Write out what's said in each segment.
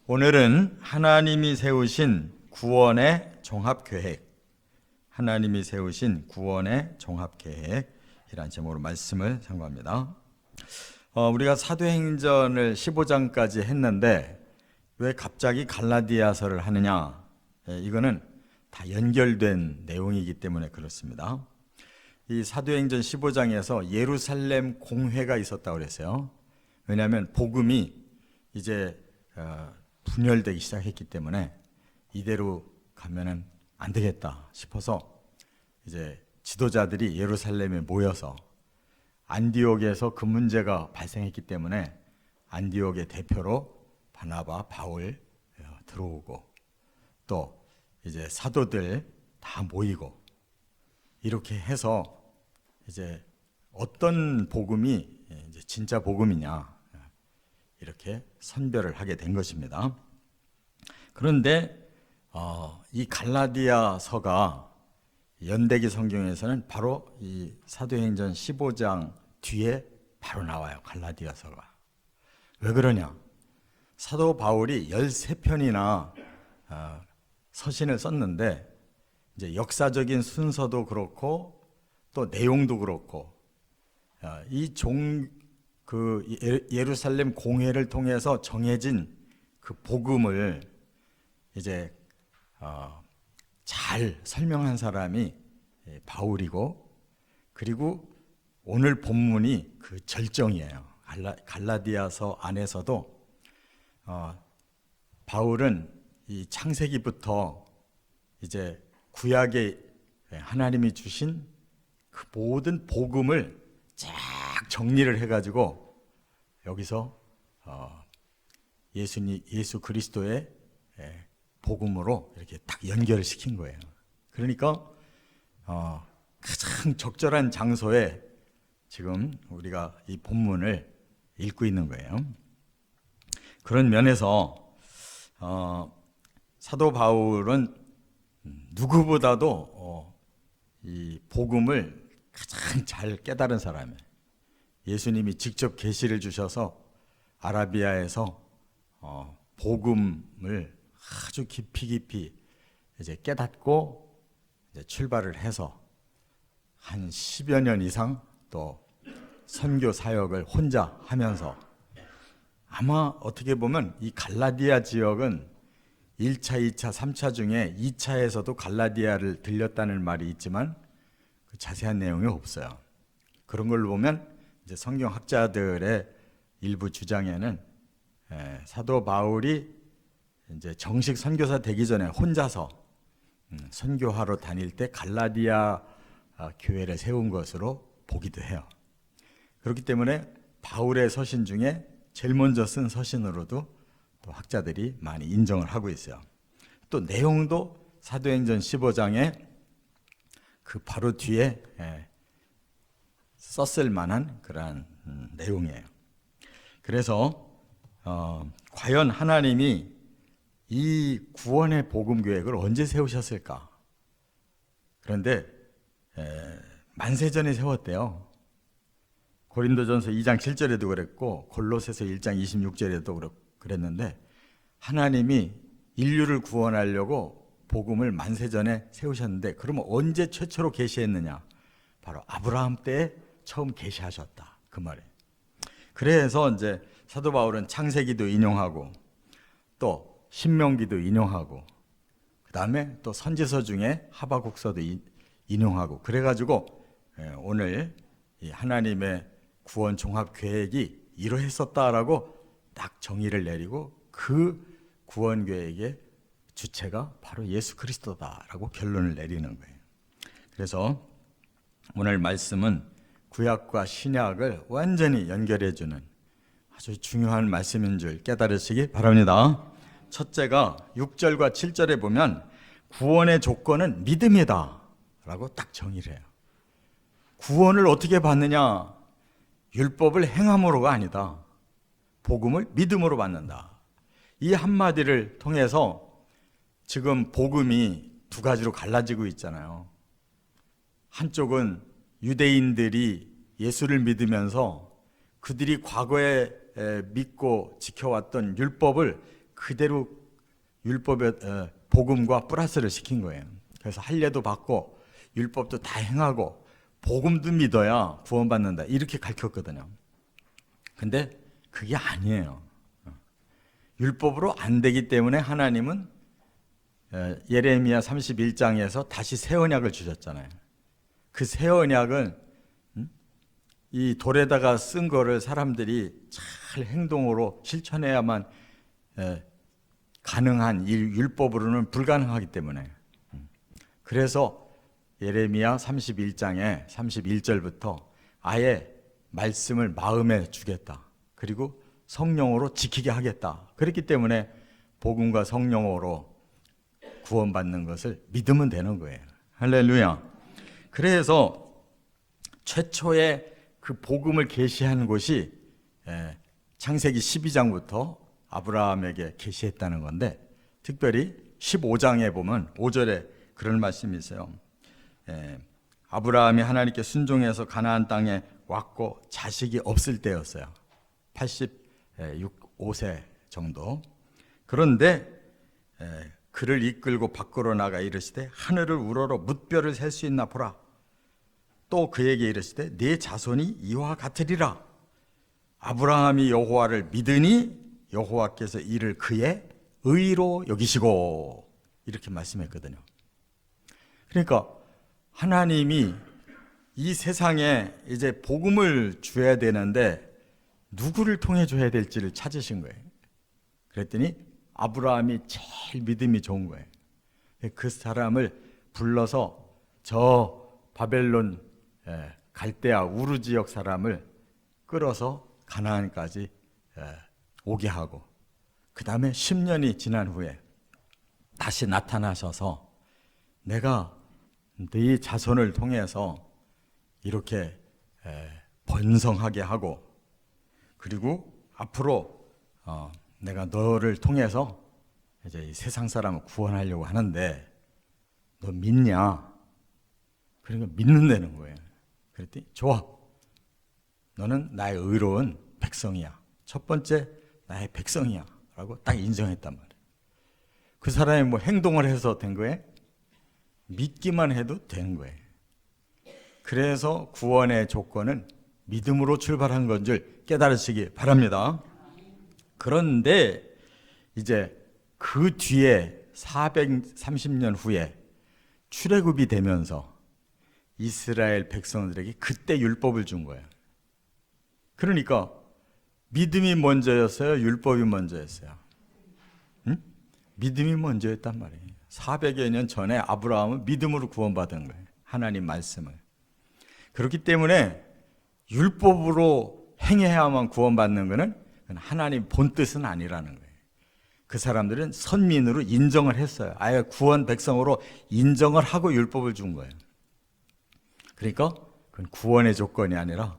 오늘은 하나님이 세우신 구원의 종합계획, 하나님이 세우신 구원의 종합계획이라는 제목으로 말씀을 상고합니다. 우리가 사도행전을 15장까지 했는데 왜 갑자기 갈라디아서를 하느냐? 이거는 다 연결된 내용이기 때문에 그렇습니다. 이 사도행전 15장에서 예루살렘 공회가 있었다고 그랬어요. 왜냐하면 복음이 이제 분열되기 시작했기 때문에 이대로 가면은 안 되겠다 싶어서 이제 지도자들이 예루살렘에 모여서 안디옥에서 그 문제가 발생했기 때문에 안디옥의 대표로 바나바, 바울 들어오고 또 이제 사도들 다 모이고 이렇게 해서 이제 어떤 복음이 이제 진짜 복음이냐 이렇게 선별을 하게 된 것입니다. 그런데 이 갈라디아서가 연대기 성경에서는 바로 이 사도행전 15장 뒤에 바로 나와요. 갈라디아서가. 왜 그러냐? 사도 바울이 13편이나 서신을 썼는데 이제 역사적인 순서도 그렇고 또 내용도 그렇고 예루살렘 공회를 통해서 정해진 그 복음을 이제 잘 설명한 사람이 바울이고, 그리고 오늘 본문이 그 절정이에요. 갈라디아서 안에서도 바울은 이 창세기부터 이제 구약에 하나님이 주신 그 모든 복음을 쫙 정리를 해가지고 여기서 예수 그리스도의 복음으로 이렇게 딱 연결을 시킨 거예요. 그러니까 가장 적절한 장소에 지금 우리가 이 본문을 읽고 있는 거예요. 그런 면에서 사도 바울은 누구보다도 이 복음을 가장 잘 깨달은 사람이에요. 예수님이 직접 계시를 주셔서 아라비아에서 복음을 아주 깊이 이제 깨닫고 이제 출발을 해서 한 10여 년 이상 또 선교 사역을 혼자 하면서, 아마 어떻게 보면 이 갈라디아 지역은 1차, 2차, 3차 중에 2차에서도 갈라디아를 들렸다는 말이 있지만 그 자세한 내용이 없어요. 그런 걸 보면 이제 성경학자들의 일부 주장에는 사도 바울이 이제 정식 선교사 되기 전에 혼자서 선교하러 다닐 때 갈라디아 교회를 세운 것으로 보기도 해요. 그렇기 때문에 바울의 서신 중에 제일 먼저 쓴 서신으로도 또 학자들이 많이 인정을 하고 있어요. 또 내용도 사도행전 15장에 그 바로 뒤에 썼을 만한 그러한 내용이에요. 그래서 과연 하나님이 이 구원의 복음 계획을 언제 세우셨을까? 그런데 만세전에 세웠대요. 고린도전서 2장 7절에도 그랬고 골로새서 1장 26절에도 그랬는데, 하나님이 인류를 구원하려고 복음을 만세전에 세우셨는데, 그러면 언제 최초로 계시했느냐? 바로 아브라함 때 처음 계시하셨다, 그 말이에요. 그래서 이제 사도 바울은 창세기도 인용하고 또 신명기도 인용하고 그 다음에 또 선지서 중에 하바국서도 인용하고, 그래가지고 오늘 이 하나님의 구원 종합 계획이 이러했었다라고 딱 정의를 내리고, 그 구원 계획의 주체가 바로 예수 그리스도다라고 결론을 내리는 거예요. 그래서 오늘 말씀은 구약과 신약을 완전히 연결해주는 아주 중요한 말씀인 줄 깨달으시기 바랍니다. 첫째가 6절과 7절에 보면 구원의 조건은 믿음이다 라고 딱 정의를 해요. 구원을 어떻게 받느냐? 율법을 행함으로가 아니다. 복음을 믿음으로 받는다. 이 한마디를 통해서 지금 복음이 두 가지로 갈라지고 있잖아요. 한쪽은 유대인들이 예수를 믿으면서 그들이 과거에 믿고 지켜왔던 율법을 그대로 율법의 복음과 플러스를 시킨 거예요. 그래서 할례도 받고 율법도 다 행하고 복음도 믿어야 구원받는다, 이렇게 가르쳤거든요. 근데 그게 아니에요. 율법으로 안 되기 때문에 하나님은 예레미야 31장에서 다시 새 언약을 주셨잖아요. 그 새 언약은 이 돌에다가 쓴 거를 사람들이 잘 행동으로 실천해야만 가능한 율법으로는 불가능하기 때문에, 그래서 예레미야 31장에 31절부터 아예 말씀을 마음에 주겠다, 그리고 성령으로 지키게 하겠다. 그렇기 때문에 복음과 성령으로 구원받는 것을 믿으면 되는 거예요. 할렐루야. 그래서 최초의 그 복음을 계시한 곳이 창세기 12장부터 아브라함에게 계시했다는 건데, 특별히 15장에 보면 5절에 그런 말씀이 있어요. 아브라함이 하나님께 순종해서 가나안 땅에 왔고 자식이 없을 때였어요. 85세 정도. 그런데 그를 이끌고 밖으로 나가 이르시되 하늘을 우러러 뭇별을 셀 수 있나 보라. 또 그에게 이르시되 네 자손이 이와 같으리라. 아브라함이 여호와를 믿으니 여호와께서 이를 그의 의로 여기시고, 이렇게 말씀했거든요. 그러니까 하나님이 이 세상에 이제 복음을 줘야 되는데 누구를 통해 줘야 될지를 찾으신 거예요. 그랬더니 아브라함이 제일 믿음이 좋은 거예요. 그 사람을 불러서 저 바벨론 갈대아 우르 지역 사람을 끌어서 가나안까지 오게 하고, 그 다음에 10년이 지난 후에 다시 나타나셔서 내가 네 자손을 통해서 이렇게 번성하게 하고, 그리고 앞으로 내가 너를 통해서 이제 이 세상 사람을 구원하려고 하는데 너 믿냐? 그러니까 믿는다는 거예요. 그랬더니 좋아, 너는 나의 의로운 백성이야. 첫 번째 나의 백성이야 라고 딱 인정했단 말이에요. 그 사람이 뭐 행동을 해서 된 거예요? 믿기만 해도 되는 거예요. 그래서 구원의 조건은 믿음으로 출발한 건 줄 깨달으시기 바랍니다. 그런데 이제 그 뒤에 430년 후에 출애굽이 되면서 이스라엘 백성들에게 그때 율법을 준 거예요. 그러니까 믿음이 먼저였어요? 율법이 먼저였어요? 응? 믿음이 먼저였단 말이에요. 400여 년 전에 아브라함은 믿음으로 구원받은 거예요. 하나님 말씀을. 그렇기 때문에 율법으로 행해야만 구원받는 것은 하나님 본뜻은 아니라는 거예요. 그 사람들은 선민으로 인정을 했어요. 아예 구원 백성으로 인정을 하고 율법을 준 거예요. 그러니까 그건 구원의 조건이 아니라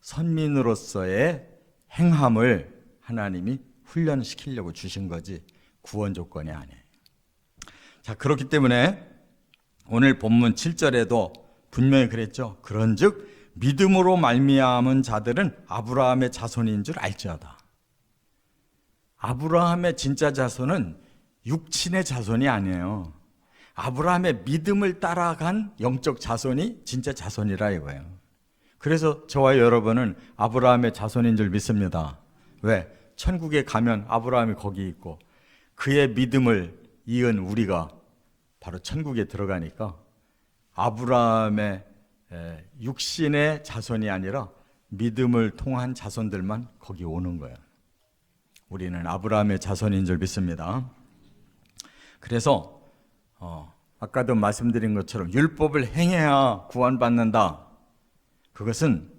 선민으로서의 행함을 하나님이 훈련시키려고 주신 거지 구원 조건이 아니에요. 자, 그렇기 때문에 오늘 본문 7절에도 분명히 그랬죠. 그런즉 믿음으로 말미암은 자들은 아브라함의 자손인 줄 알지어다. 아브라함의 진짜 자손은 육친의 자손이 아니에요. 아브라함의 믿음을 따라간 영적 자손이 진짜 자손이라 이거예요. 그래서 저와 여러분은 아브라함의 자손인 줄 믿습니다. 왜? 천국에 가면 아브라함이 거기 있고 그의 믿음을 이은 우리가 바로 천국에 들어가니까 아브라함의 육신의 자손이 아니라 믿음을 통한 자손들만 거기 오는 거예요. 우리는 아브라함의 자손인 줄 믿습니다. 그래서 아까도 말씀드린 것처럼 율법을 행해야 구원받는다. 그것은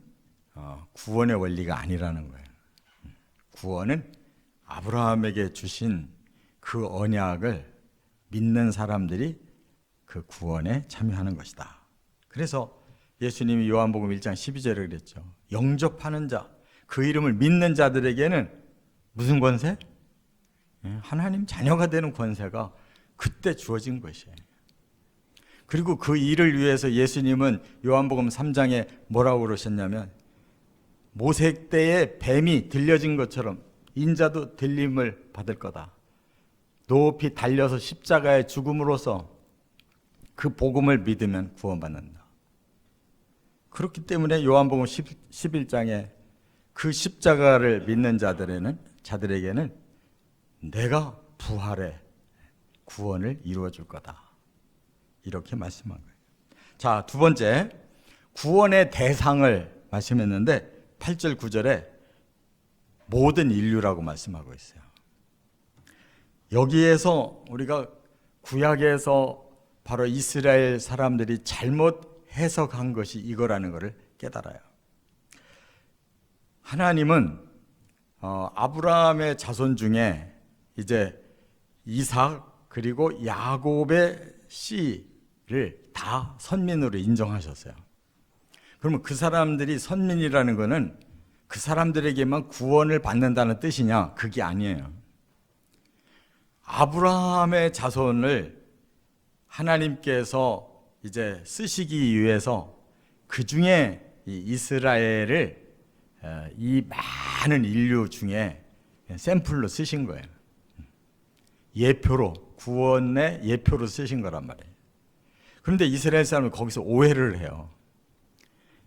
구원의 원리가 아니라는 거예요. 구원은 아브라함에게 주신 그 언약을 믿는 사람들이 그 구원에 참여하는 것이다. 그래서 예수님이 요한복음 1장 12절에 그랬죠. 영접하는 자, 그 이름을 믿는 자들에게는 무슨 권세? 하나님 자녀가 되는 권세가 그때 주어진 것이에요. 그리고 그 일을 위해서 예수님은 요한복음 3장에 뭐라고 그러셨냐면 모세 때에 뱀이 들려진 것처럼 인자도 들림을 받을 거다. 높이 달려서 십자가에 죽음으로써 그 복음을 믿으면 구원받는다. 그렇기 때문에 요한복음 11장에 그 십자가를 믿는 자들에게는 내가 부활의 구원을 이루어 줄 거다. 이렇게 말씀한 거예요. 자, 두 번째, 구원의 대상을 말씀했는데 8절 9절에 모든 인류라고 말씀하고 있어요. 여기에서 우리가 구약에서 바로 이스라엘 사람들이 잘못 해석한 것이 이거라는 것을 깨달아요. 하나님은 아브라함의 자손 중에 이제 이삭 그리고 야곱의 씨를 다 선민으로 인정하셨어요. 그러면 그 사람들이 선민이라는 것은 그 사람들에게만 구원을 받는다는 뜻이냐? 그게 아니에요. 아브라함의 자손을 하나님께서 이제 쓰시기 위해서 그 중에 이스라엘을 이 많은 인류 중에 샘플로 쓰신 거예요. 예표로, 구원의 예표로 쓰신 거란 말이에요. 그런데 이스라엘 사람은 거기서 오해를 해요.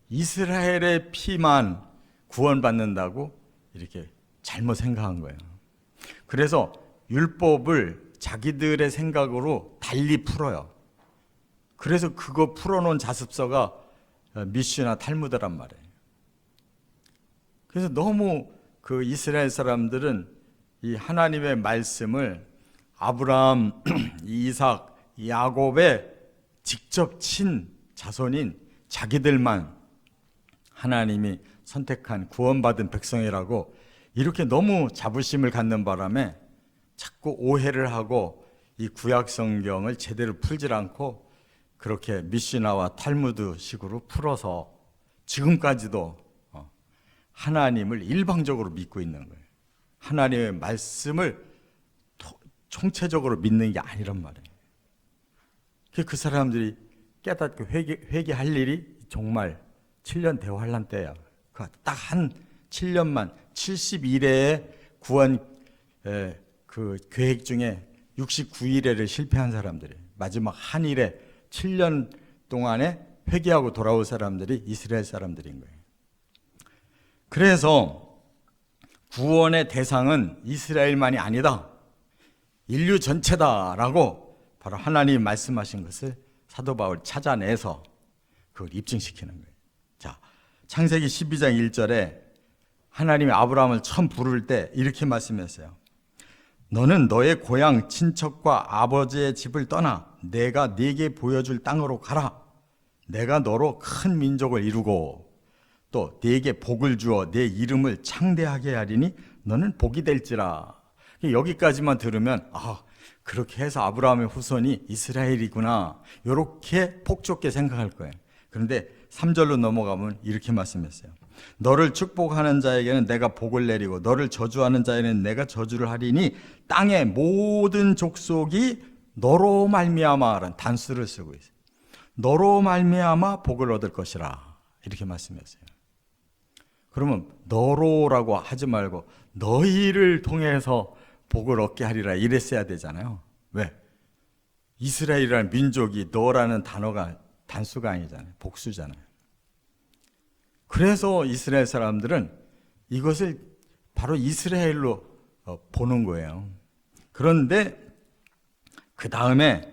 이스라엘의 피만 구원받는다고 이렇게 잘못 생각한 거예요. 그래서 율법을 자기들의 생각으로 달리 풀어요. 그래서 그거 풀어놓은 자습서가 미슈나 탈무드란 말이에요. 그래서 너무 그 이스라엘 사람들은 이 하나님의 말씀을 아브라함, 이삭, 야곱의 직접 친 자손인 자기들만 하나님이 선택한 구원받은 백성이라고 이렇게 너무 자부심을 갖는 바람에 자꾸 오해를 하고 이 구약 성경을 제대로 풀질 않고 그렇게 미시나와 탈무드 식으로 풀어서 지금까지도 하나님을 일방적으로 믿고 있는 거예요. 하나님의 말씀을 총체적으로 믿는 게 아니란 말이에요. 그 사람들이 깨닫고 회개할 일이 정말 7년 대환란 때야. 딱 한 7년만 71회의 구원 그 계획 중에 69일에를 실패한 사람들이 마지막 한 일에 7년 동안에 회개하고 돌아올 사람들이 이스라엘 사람들인 거예요. 그래서 구원의 대상은 이스라엘만이 아니다. 인류 전체다라고 바로 하나님이 말씀하신 것을 사도 바울 찾아내서 그걸 입증시키는 거예요. 자, 창세기 12장 1절에 하나님이 아브라함을 처음 부를 때 이렇게 말씀했어요. 너는 너의 고향 친척과 아버지의 집을 떠나 내가 네게 보여줄 땅으로 가라. 내가 너로 큰 민족을 이루고 또 네게 복을 주어 네 이름을 창대하게 하리니 너는 복이 될지라. 여기까지만 들으면 그렇게 해서 아브라함의 후손이 이스라엘이구나 이렇게 폭좁게 생각할 거예요. 그런데 3절로 넘어가면 이렇게 말씀했어요. 너를 축복하는 자에게는 내가 복을 내리고 너를 저주하는 자에게는 내가 저주를 하리니 땅의 모든 족속이 너로 말미암아라는 단수를 쓰고 있어요. 너로 말미암아 복을 얻을 것이라 이렇게 말씀했어요. 그러면 너로라고 하지 말고 너희를 통해서 복을 얻게 하리라 이랬어야 되잖아요. 왜? 이스라엘이라는 민족이 너라는 단어가 단수가 아니잖아요. 복수잖아요. 그래서 이스라엘 사람들은 이것을 바로 이스라엘로 보는 거예요. 그런데 그 다음에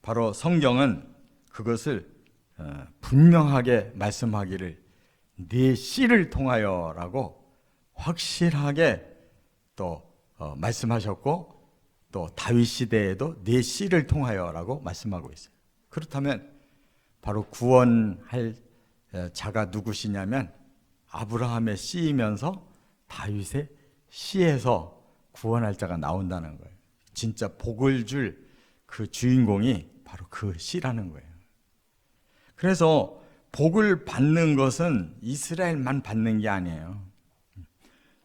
바로 성경은 그것을 분명하게 말씀하기를 네 씨를 통하여라고 확실하게 또 말씀하셨고 또 다윗 시대에도 네 씨를 통하여라고 말씀하고 있어요. 그렇다면 바로 구원할 자가 누구시냐면 아브라함의 씨이면서 다윗의 씨에서 구원할 자가 나온다는 거예요. 진짜 복을 줄 그 주인공이 바로 그 씨라는 거예요. 그래서 복을 받는 것은 이스라엘만 받는 게 아니에요.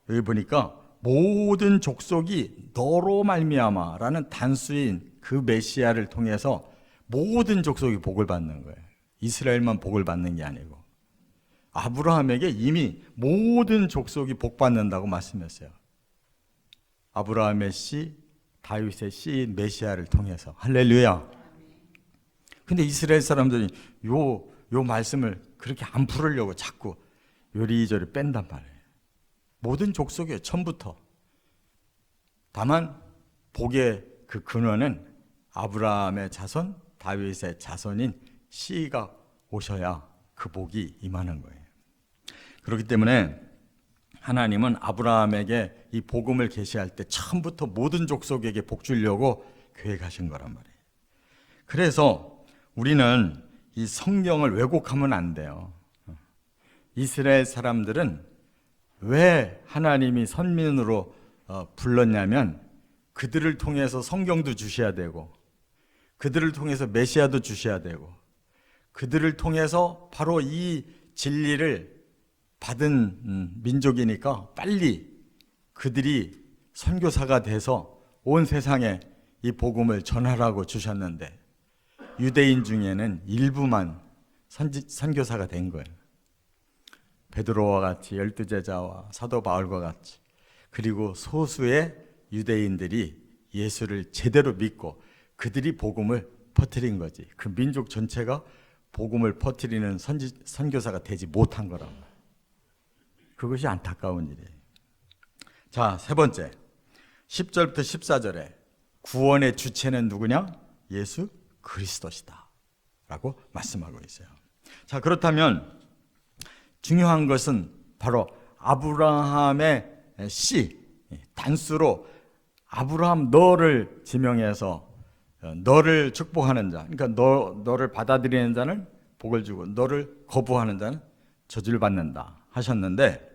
여기 보니까 모든 족속이 너로 말미암아라는 단수인 그 메시아를 통해서 모든 족속이 복을 받는 거예요. 이스라엘만 복을 받는 게 아니고 아브라함에게 이미 모든 족속이 복 받는다고 말씀했어요. 아브라함의 씨 다윗의 씨인 메시아를 통해서. 할렐루야. 근데 이스라엘 사람들이 요 말씀을 그렇게 안 풀으려고 자꾸 요리조리 뺀단 말이에요. 모든 족속이에요, 처음부터. 다만 복의 그 근원은 아브라함의 자손, 다윗의 자손인 씨가 오셔야 그 복이 임하는 거예요. 그렇기 때문에 하나님은 아브라함에게 이 복음을 계시할 때 처음부터 모든 족속에게 복 주려고 계획하신 거란 말이에요. 그래서 우리는 이 성경을 왜곡하면 안 돼요. 이스라엘 사람들은 왜 하나님이 선민으로 불렀냐면 그들을 통해서 성경도 주셔야 되고 그들을 통해서 메시아도 주셔야 되고 그들을 통해서 바로 이 진리를 받은 민족이니까 빨리 그들이 선교사가 돼서 온 세상에 이 복음을 전하라고 주셨는데 유대인 중에는 일부만 선교사가 된 거예요. 베드로와 같이 12제자와 사도 바울과 같이, 그리고 소수의 유대인들이 예수를 제대로 믿고 그들이 복음을 퍼뜨린 거지. 그 민족 전체가 복음을 퍼뜨리는 선교사가 되지 못한 거란 말이에요. 그것이 안타까운 일이에요. 자, 세 번째, 10절부터 14절에 구원의 주체는 누구냐? 예수 그리스도시다 라고 말씀하고 있어요. 자, 그렇다면 중요한 것은 바로 아브라함의 씨, 단수로 아브라함 너를 지명해서 너를 축복하는 자, 그러니까 너를 받아들이는 자는 복을 주고 너를 거부하는 자는 저주를 받는다 하셨는데,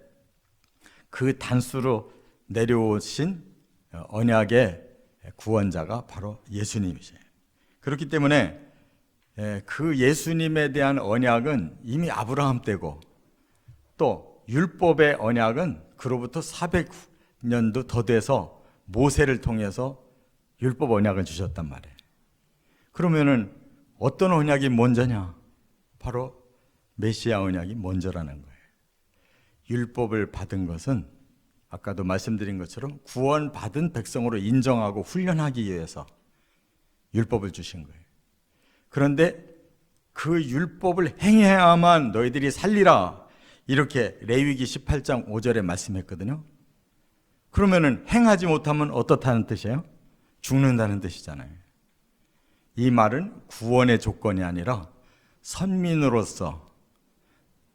그 단수로 내려오신 언약의 구원자가 바로 예수님이세요. 그렇기 때문에 그 예수님에 대한 언약은 이미 아브라함 때고, 또 율법의 언약은 그로부터 400년도 더 돼서 모세를 통해서 율법 언약을 주셨단 말이에요. 그러면은 어떤 언약이 먼저냐? 바로 메시아 언약이 먼저라는 거예요. 율법을 받은 것은 아까도 말씀드린 것처럼 구원받은 백성으로 인정하고 훈련하기 위해서 율법을 주신 거예요. 그런데 그 율법을 행해야만 너희들이 살리라, 이렇게 레위기 18장 5절에 말씀했거든요. 그러면은 행하지 못하면 어떻다는 뜻이에요? 죽는다는 뜻이잖아요. 이 말은 구원의 조건이 아니라 선민으로서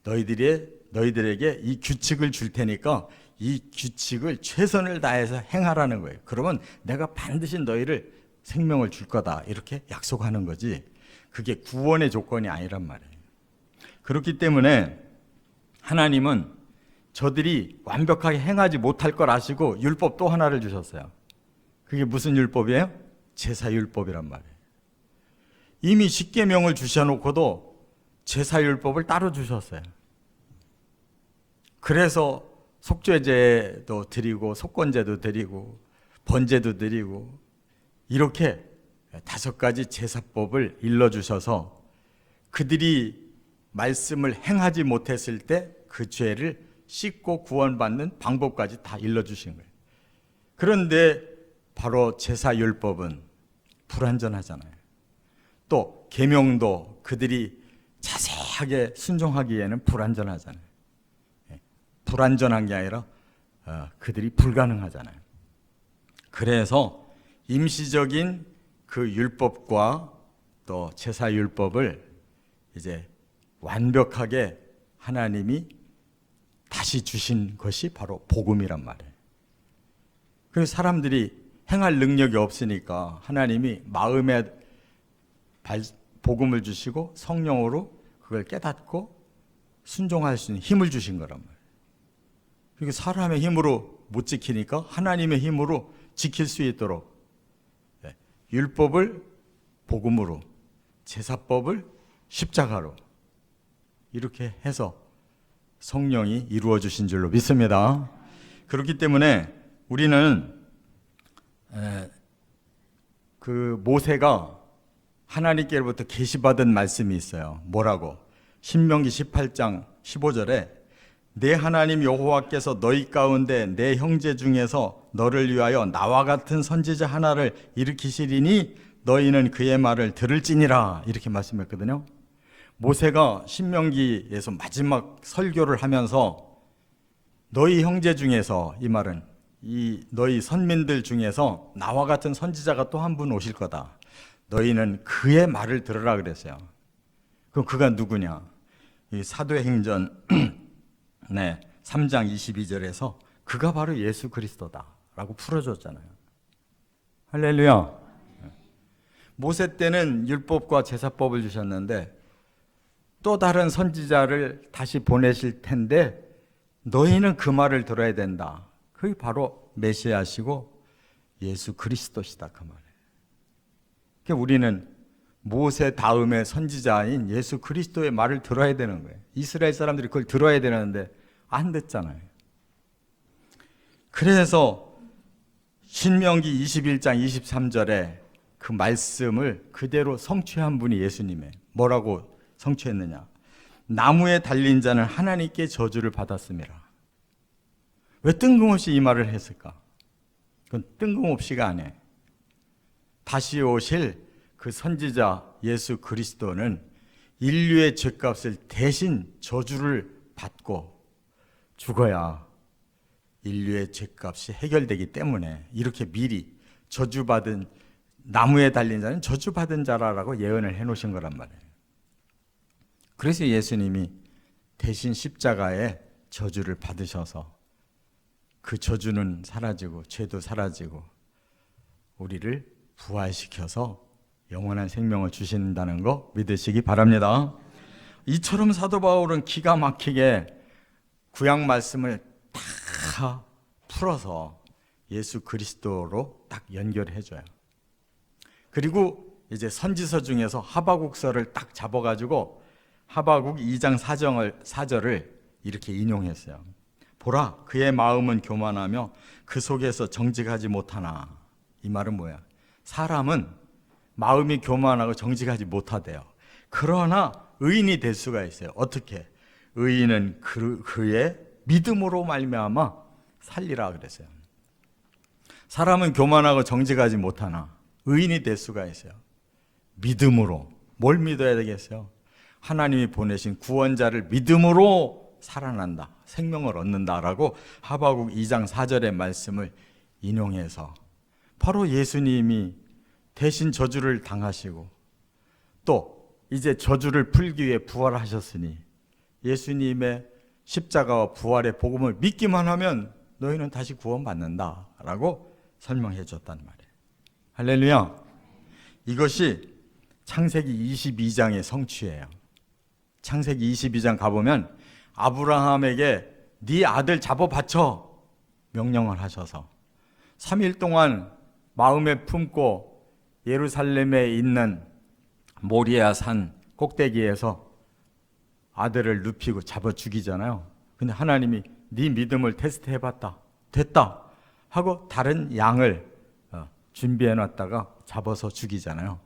너희들에게 이 규칙을 줄 테니까 이 규칙을 최선을 다해서 행하라는 거예요. 그러면 내가 반드시 너희를 생명을 줄 거다, 이렇게 약속하는 거지, 그게 구원의 조건이 아니란 말이에요. 그렇기 때문에 하나님은 저들이 완벽하게 행하지 못할 걸 아시고 율법 또 하나를 주셨어요. 그게 무슨 율법이에요? 제사율법이란 말이에요. 이미 십계명을 주셔놓고도 제사율법을 따로 주셨어요. 그래서 속죄제도 드리고 속건제도 드리고 번제도 드리고 이렇게 5가지 제사법을 일러주셔서 그들이 말씀을 행하지 못했을 때 그 죄를 씻고 구원받는 방법까지 다 일러주신 거예요. 그런데 바로 제사율법은 불완전하잖아요. 또 계명도 그들이 자세하게 순종하기에는 불완전하잖아요. 불완전한 게 아니라 그들이 불가능하잖아요. 그래서 임시적인 그 율법과 또 제사율법을 이제 완벽하게 하나님이 다시 주신 것이 바로 복음이란 말이에요. 그래서 사람들이 행할 능력이 없으니까 하나님이 마음에 복음을 주시고 성령으로 그걸 깨닫고 순종할 수 있는 힘을 주신 거란 말이에요. 그러니까 사람의 힘으로 못 지키니까 하나님의 힘으로 지킬 수 있도록 율법을 복음으로, 제사법을 십자가로 이렇게 해서 성령이 이루어 주신 줄로 믿습니다. 그렇기 때문에 우리는 그 모세가 하나님께로부터 계시받은 말씀이 있어요. 뭐라고? 신명기 18장 15절에 내 하나님 여호와께서 너희 가운데 내 형제 중에서 너를 위하여 나와 같은 선지자 하나를 일으키시리니 너희는 그의 말을 들을지니라, 이렇게 말씀했거든요. 모세가 신명기에서 마지막 설교를 하면서 너희 형제 중에서, 이 말은 이 너희 선민들 중에서 나와 같은 선지자가 또 한 분 오실 거다. 너희는 그의 말을 들으라 그랬어요. 그럼 그가 누구냐? 이 사도행전 3장 22절에서 그가 바로 예수 그리스도다라고 풀어줬잖아요. 할렐루야. 모세 때는 율법과 제사법을 주셨는데 또 다른 선지자를 다시 보내실 텐데 너희는 그 말을 들어야 된다. 그게 바로 메시아시고 예수 그리스도시다, 그 말이에요. 그러니까 우리는 모세 다음에 선지자인 예수 그리스도의 말을 들어야 되는 거예요. 이스라엘 사람들이 그걸 들어야 되는데 안 듣잖아요. 그래서 신명기 21장 23절에 그 말씀을 그대로 성취한 분이 예수님이에요. 뭐라고 성취했느냐? 나무에 달린 자는 하나님께 저주를 받았음이라. 왜 뜬금없이 이 말을 했을까? 그건 뜬금없이가 아니에요. 다시 오실 그 선지자 예수 그리스도는 인류의 죄값을 대신 저주를 받고 죽어야 인류의 죄값이 해결되기 때문에 이렇게 미리 저주받은, 나무에 달린 자는 저주받은 자라고 예언을 해놓으신 거란 말이에요. 그래서 예수님이 대신 십자가에 저주를 받으셔서 그 저주는 사라지고 죄도 사라지고 우리를 부활시켜서 영원한 생명을 주신다는 거 믿으시기 바랍니다. 이처럼 사도 바울은 기가 막히게 구약 말씀을 다 풀어서 예수 그리스도로 딱 연결해줘요. 그리고 이제 선지서 중에서 하바국서를 딱 잡아가지고 하바국 2장 4절을 이렇게 인용했어요. 보라, 그의 마음은 교만하며 그 속에서 정직하지 못하나. 이 말은 뭐야? 사람은 마음이 교만하고 정직하지 못하대요. 그러나 의인이 될 수가 있어요. 어떻게? 의인은 그의 믿음으로 말미암아 살리라 그랬어요. 사람은 교만하고 정직하지 못하나 의인이 될 수가 있어요. 믿음으로. 뭘 믿어야 되겠어요? 하나님이 보내신 구원자를 믿음으로 살아난다, 생명을 얻는다라고 하바국 2장 4절의 말씀을 인용해서 바로 예수님이 대신 저주를 당하시고 또 이제 저주를 풀기 위해 부활하셨으니 예수님의 십자가와 부활의 복음을 믿기만 하면 너희는 다시 구원받는다라고 설명해 줬단 말이에요. 할렐루야. 이것이 창세기 22장의 성취예요. 창세기 22장 가보면 아브라함에게 네 아들 잡아 바쳐 명령을 하셔서 3일 동안 마음에 품고 예루살렘에 있는 모리아 산 꼭대기에서 아들을 눕히고 잡아 죽이잖아요. 근데 하나님이 네 믿음을 테스트해봤다, 됐다 하고 다른 양을 준비해놨다가 잡아서 죽이잖아요.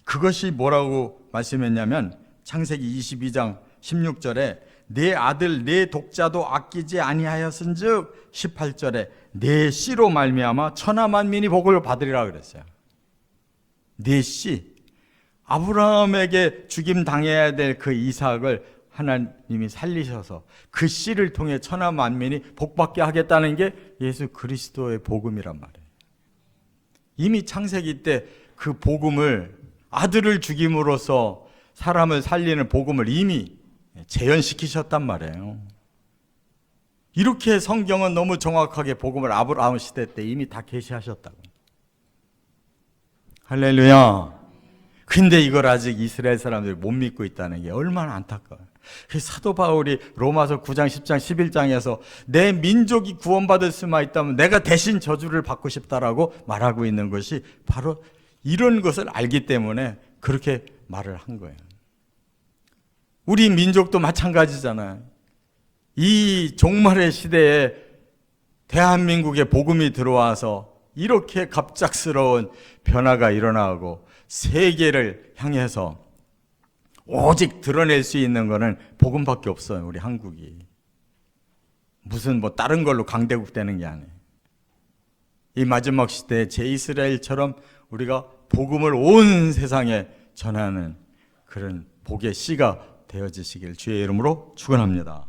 그것이 뭐라고 말씀했냐면 창세기 22장 16절에 내 아들 내 독자도 아끼지 아니하였은즉 18절에 내 씨로 말미암아 천하 만민이 복을 받으리라 그랬어요. 내 씨, 아브라함에게 죽임 당해야 될 그 이삭을 하나님이 살리셔서 그 씨를 통해 천하 만민이 복받게 하겠다는 게 예수 그리스도의 복음이란 말이에요. 이미 창세기 때 그 복음을, 아들을 죽임으로써 사람을 살리는 복음을 이미 재현시키셨단 말이에요. 이렇게 성경은 너무 정확하게 복음을 아브라함 시대 때 이미 다 계시하셨다고. 할렐루야. 근데 이걸 아직 이스라엘 사람들이 못 믿고 있다는 게 얼마나 안타까워요. 사도 바울이 로마서 9장, 10장, 11장에서 내 민족이 구원받을 수만 있다면 내가 대신 저주를 받고 싶다라고 말하고 있는 것이 바로 이런 것을 알기 때문에 그렇게 말을 한 거예요. 우리 민족도 마찬가지잖아요. 이 종말의 시대에 대한민국에 복음이 들어와서 이렇게 갑작스러운 변화가 일어나고 세계를 향해서 오직 드러낼 수 있는 것은 복음밖에 없어요. 우리 한국이. 무슨 뭐 다른 걸로 강대국 되는 게 아니에요. 이 마지막 시대에 제이스라엘처럼 우리가 복음을 온 세상에 전하는 그런 복의 씨가 되어지시길 주의 이름으로 축원합니다.